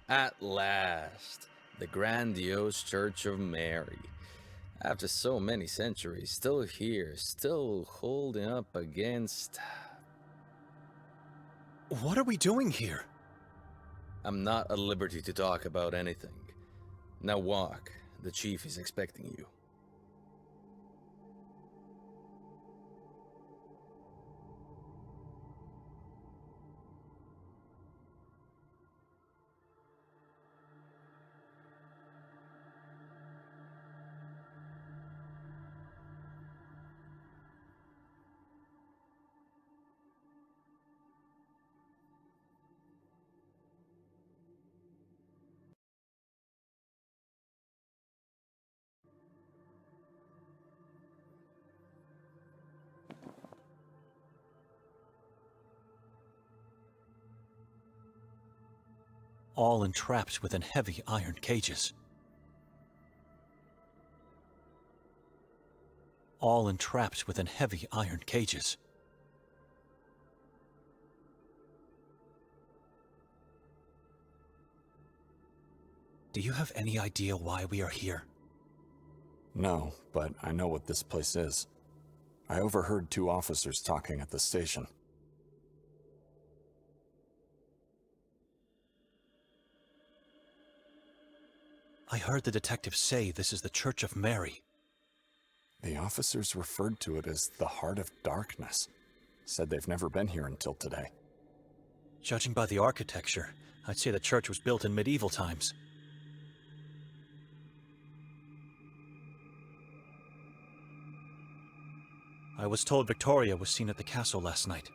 At last, the grandiose Church of Mary. After so many centuries, still here, still holding up against. What are we doing here? I'm not at liberty to talk about anything. Now walk. The chief is expecting you. All entrapped within heavy iron cages. All entrapped within heavy iron cages. Do you have any idea why we are here? No, but I know what this place is. I overheard two officers talking at the station. I heard the detectives say this is the Church of Mary. The officers referred to it as the Heart of Darkness. Said they've never been here until today. Judging by the architecture, I'd say the church was built in medieval times. I was told Victoria was seen at the castle last night.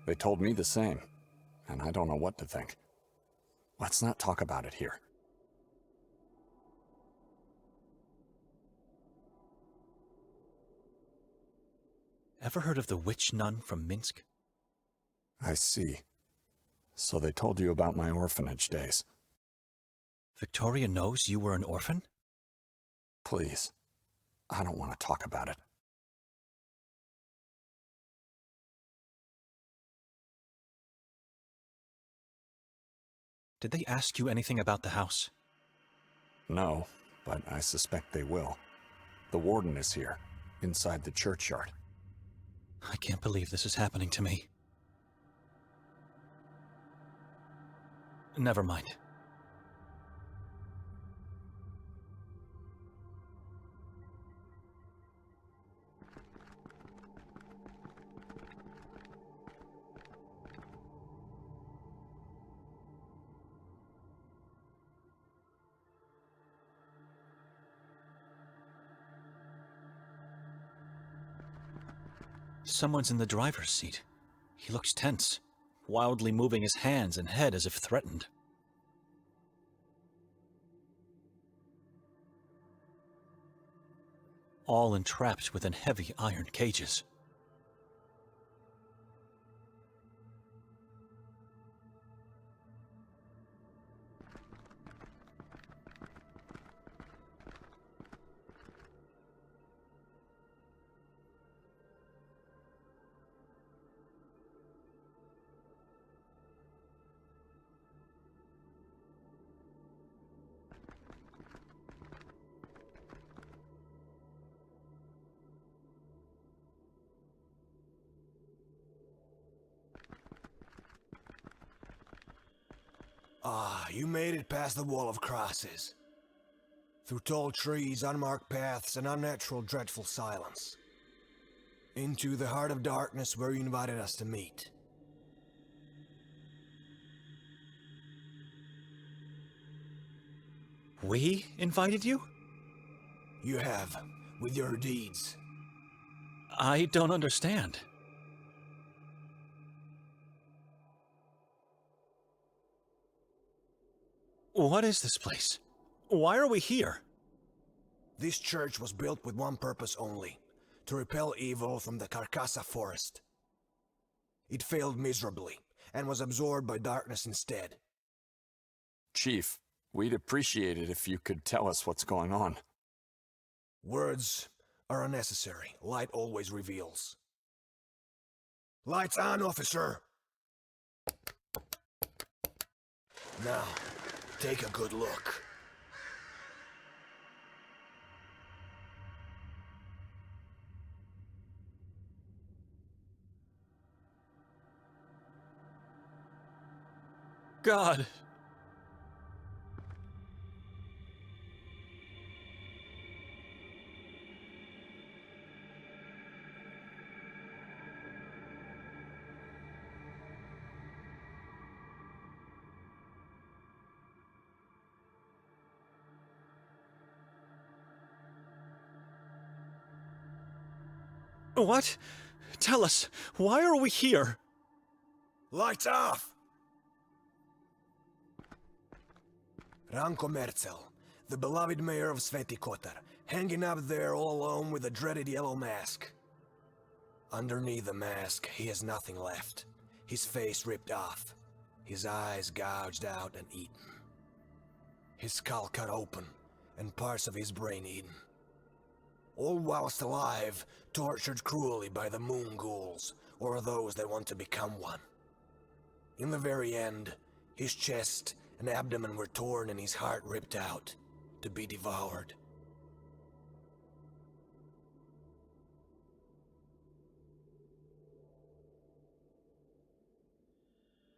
They told me the same, and I don't know what to think. Let's not talk about it here. Ever heard of the witch nun from Minsk? I see. So they told you about my orphanage days. Victoria knows you were an orphan? Please, I don't want to talk about it. Did they ask you anything about the house? No, but I suspect they will. The warden is here, inside the churchyard. I can't believe this is happening to me. Never mind. Someone's in the driver's seat. He looks tense, wildly moving his hands and head as if threatened. All entrapped within heavy iron cages. Ah, you made it past the wall of crosses. Through tall trees, unmarked paths, and unnatural, dreadful silence. Into the heart of darkness where you invited us to meet. We invited you? You have, with your deeds. I don't understand. What is this place? Why are we here? This church was built with one purpose only, to repel evil from the Carcassa forest. It failed miserably, and was absorbed by darkness instead. Chief, we'd appreciate it if you could tell us what's going on. Words are unnecessary. Light always reveals. Lights on, officer! Now, take a good look. God! What? Tell us, why are we here? Lights off! Ranko Merzel, the beloved mayor of Sveti Kotar, hanging up there all alone with a dreaded yellow mask. Underneath the mask, he has nothing left. His face ripped off, his eyes gouged out and eaten. His skull cut open, and parts of his brain eaten. All whilst alive, tortured cruelly by the moon ghouls, or those that want to become one. In the very end, his chest and abdomen were torn and his heart ripped out, to be devoured.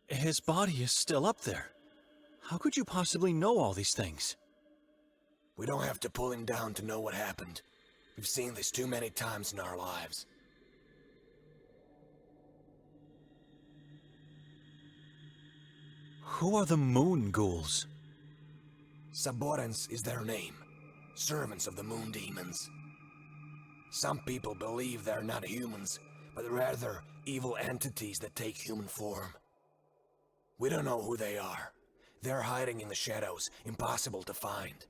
His body is still up there. How could you possibly know all these things? We don't have to pull him down to know what happened. We've seen this too many times in our lives. Who are the moon ghouls? Saborans is their name. Servants of the moon demons. Some people believe they're not humans, but rather evil entities that take human form. We don't know who they are. They're hiding in the shadows, impossible to find.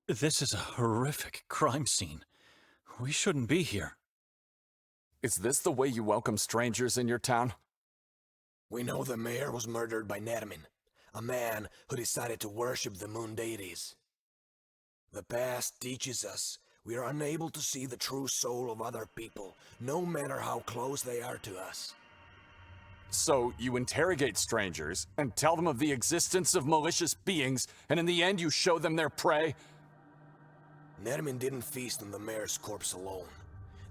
This is a horrific crime scene. We shouldn't be here. Is this the way you welcome strangers in your town? We know the mayor was murdered by Nermin, a man who decided to worship the moon deities. The past teaches us we are unable to see the true soul of other people, no matter how close they are to us. So you interrogate strangers and tell them of the existence of malicious beings, and in the end you show them their prey? Nermin didn't feast on the mayor's corpse alone.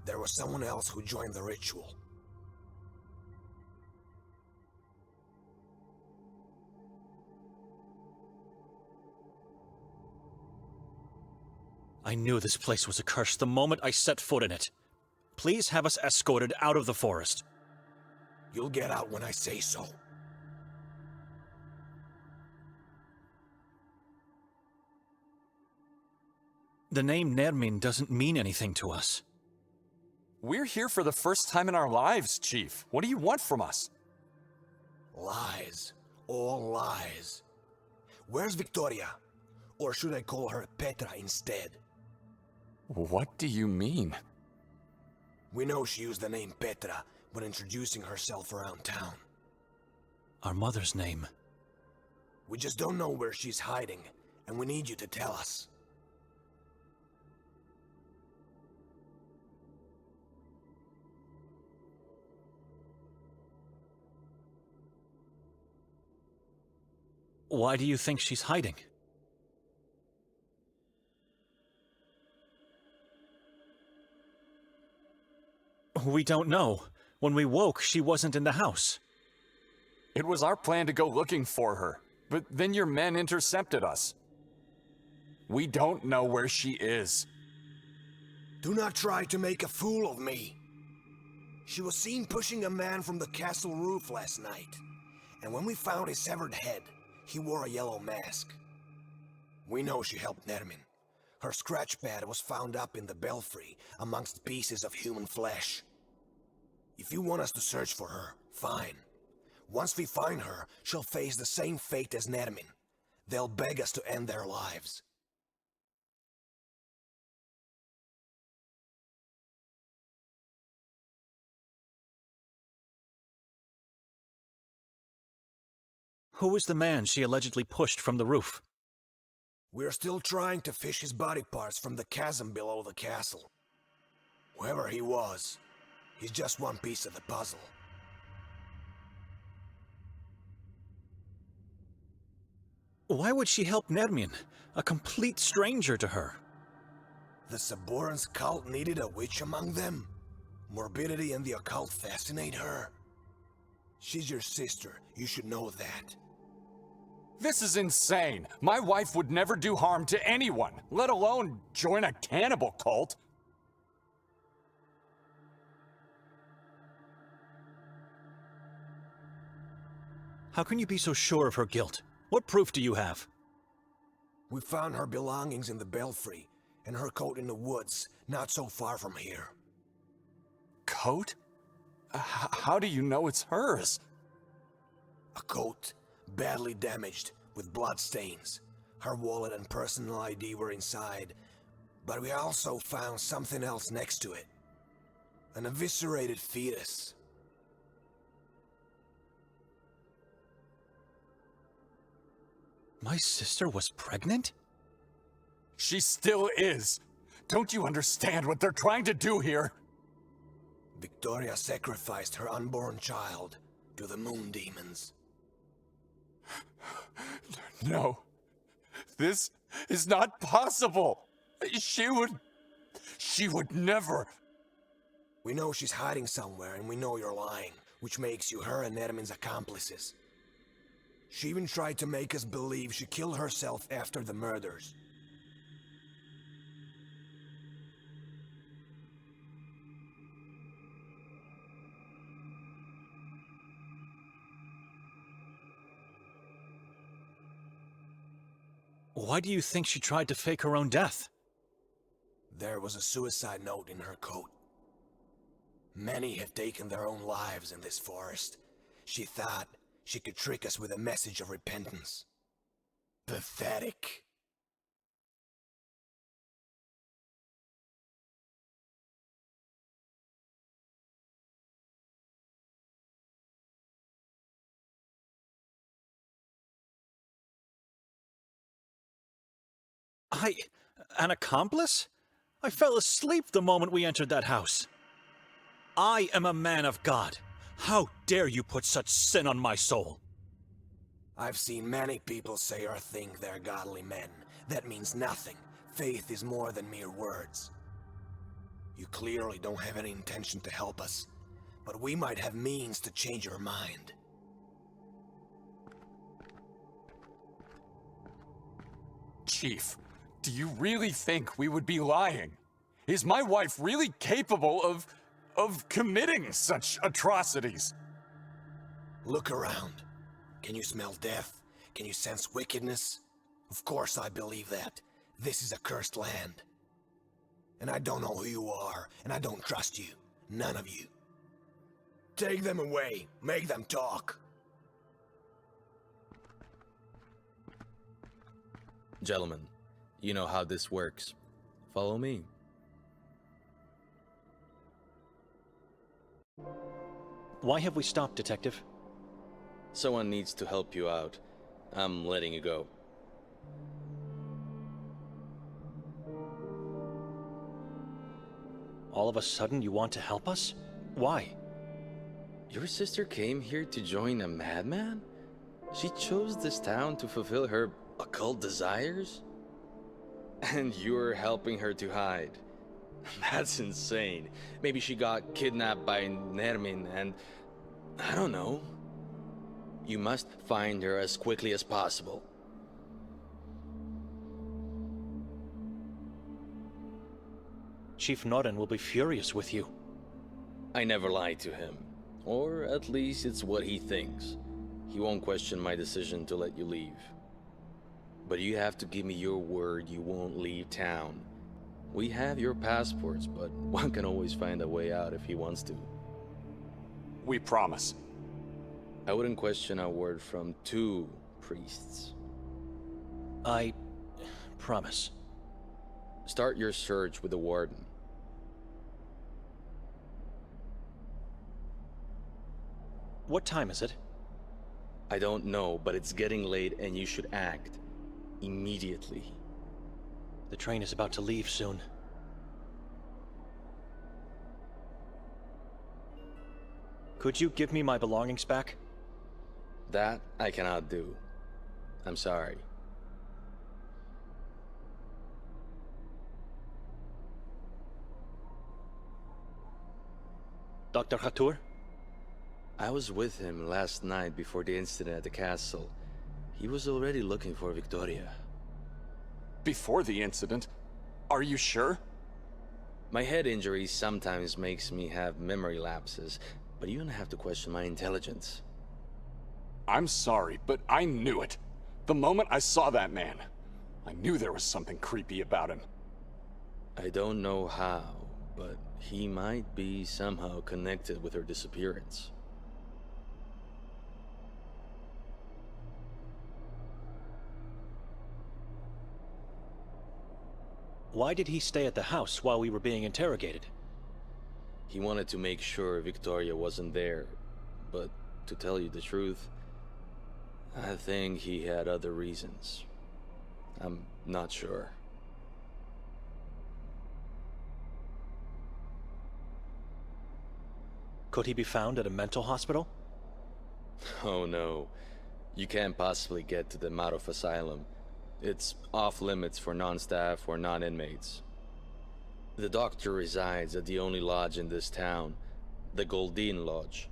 There was someone else who joined the ritual. I knew this place was accursed the moment I set foot in it. Please have us escorted out of the forest. You'll get out when I say so. The name Nermin doesn't mean anything to us. We're here for the first time in our lives, Chief. What do you want from us? Lies. All lies. Where's Victoria? Or should I call her Petra instead? What do you mean? We know she used the name Petra when introducing herself around town. Our mother's name. We just don't know where she's hiding, and we need you to tell us. Why do you think she's hiding? We don't know. When we woke, she wasn't in the house. It was our plan to go looking for her, but then your men intercepted us. We don't know where she is. Do not try to make a fool of me. She was seen pushing a man from the castle roof last night, and when we found his severed head, he wore a yellow mask. We know she helped Nermin. Her scratch pad was found up in the belfry amongst pieces of human flesh. If you want us to search for her, fine. Once we find her, she'll face the same fate as Nermin. They'll beg us to end their lives. Who is the man she allegedly pushed from the roof? We're still trying to fish his body parts from the chasm below the castle. Whoever he was, he's just one piece of the puzzle. Why would she help Nermin, a complete stranger to her? The Saborans cult needed a witch among them. Morbidity and the occult fascinate her. She's your sister, you should know that. This is insane. My wife would never do harm to anyone, let alone join a cannibal cult. How can you be so sure of her guilt? What proof do you have? We found her belongings in the belfry, and her coat in the woods, not so far from here. Coat? How do you know it's hers? A coat, badly damaged, with blood stains. Her wallet and personal ID were inside, but we also found something else next to it. An eviscerated fetus. My sister was pregnant? She still is. Don't you understand what they're trying to do here? Victoria sacrificed her unborn child to the moon demons. No. This is not possible. She would never. We know she's hiding somewhere, and we know you're lying, which makes you her and Nermin's accomplices. She even tried to make us believe she killed herself after the murders. Why do you think she tried to fake her own death? There was a suicide note in her coat. Many have taken their own lives in this forest. She thought she could trick us with a message of repentance. Pathetic. An accomplice? I fell asleep the moment we entered that house. I am a man of God. How dare you put such sin on my soul? I've seen many people say or think they're godly men. That means nothing. Faith is more than mere words. You clearly don't have any intention to help us, but we might have means to change your mind. Chief, do you really think we would be lying? Is my wife really capable of committing such atrocities? Look around. Can you smell death? Can you sense wickedness? Of course I believe that. This is a cursed land. And I don't know who you are, and I don't trust you. None of you. Take them away. Make them talk. Gentlemen, you know how this works. Follow me. Why have we stopped, Detective? Someone needs to help you out. I'm letting you go. All of a sudden you want to help us? Why? Your sister came here to join a madman? She chose this town to fulfill her occult desires? And you're helping her to hide. That's insane. Maybe she got kidnapped by Nermin and... I don't know. You must find her as quickly as possible. Chief Noren will be furious with you. I never lied to him. Or at least it's what he thinks. He won't question my decision to let you leave. But you have to give me your word you won't leave town. We have your passports, but one can always find a way out if he wants to. We promise. I wouldn't question a word from two priests. I promise. Start your search with the warden. What time is it? I don't know, but it's getting late and you should act. Immediately. The train is about to leave soon. Could you give me my belongings back? That I cannot do. I'm sorry. Dr. Kotar? I was with him last night before the incident at the castle. He was already looking for Victoria. Before the incident? Are you sure? My head injury sometimes makes me have memory lapses, but you don't have to question my intelligence. I'm sorry, but I knew it. The moment I saw that man, I knew there was something creepy about him. I don't know how, but he might be somehow connected with her disappearance. Why did he stay at the house while we were being interrogated? He wanted to make sure Victoria wasn't there, but to tell you the truth, I think he had other reasons. I'm not sure. Could he be found at a mental hospital? Oh no, you can't possibly get to the Marov Asylum. It's off limits for non-staff or non-inmates. The doctor resides at the only lodge in this town, the Goldine Lodge.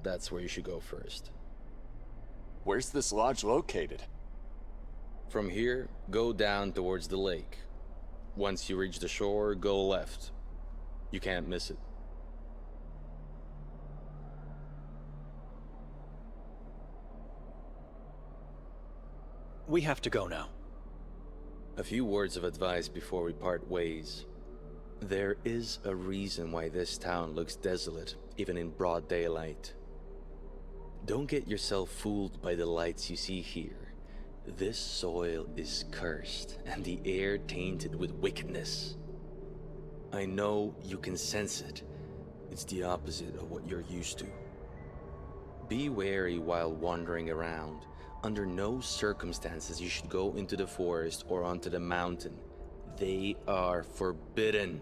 That's where you should go first. Where's this lodge located? From here, go down towards the lake. Once you reach the shore, go left. You can't miss it. We have to go now. A few words of advice before we part ways. There is a reason why this town looks desolate, even in broad daylight. Don't get yourself fooled by the lights you see here. This soil is cursed, and the air tainted with wickedness. I know you can sense it. It's the opposite of what you're used to. Be wary while wandering around. Under no circumstances you should go into the forest or onto the mountain. They are forbidden.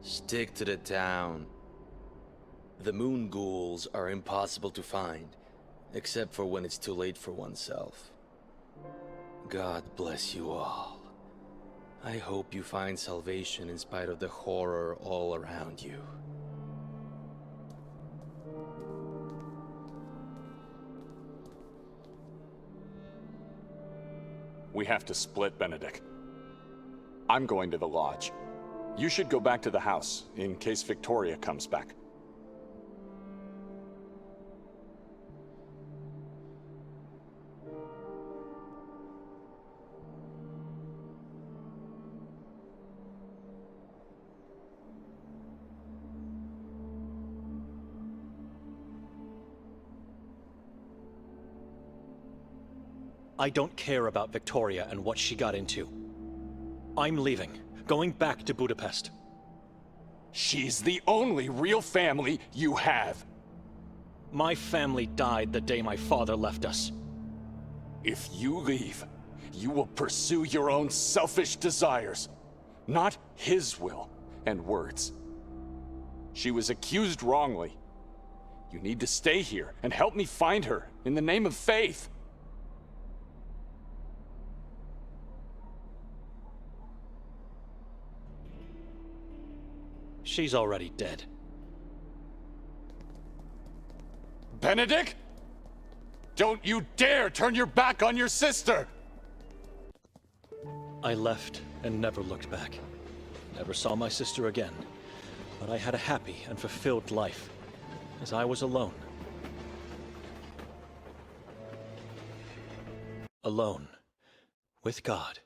Stick to the town. The moon ghouls are impossible to find, except for when it's too late for oneself. God bless you all. I hope you find salvation in spite of the horror all around you. We have to split, Benedict. I'm going to the lodge. You should go back to the house, in case Victoria comes back. I don't care about Victoria and what she got into. I'm leaving, going back to Budapest. She's the only real family you have. My family died the day my father left us. If you leave, you will pursue your own selfish desires, not his will and words. She was accused wrongly. You need to stay here and help me find her in the name of faith. She's already dead. Benedict? Don't you dare turn your back on your sister! I left and never looked back. Never saw my sister again. But I had a happy and fulfilled life, as I was alone. Alone. With God.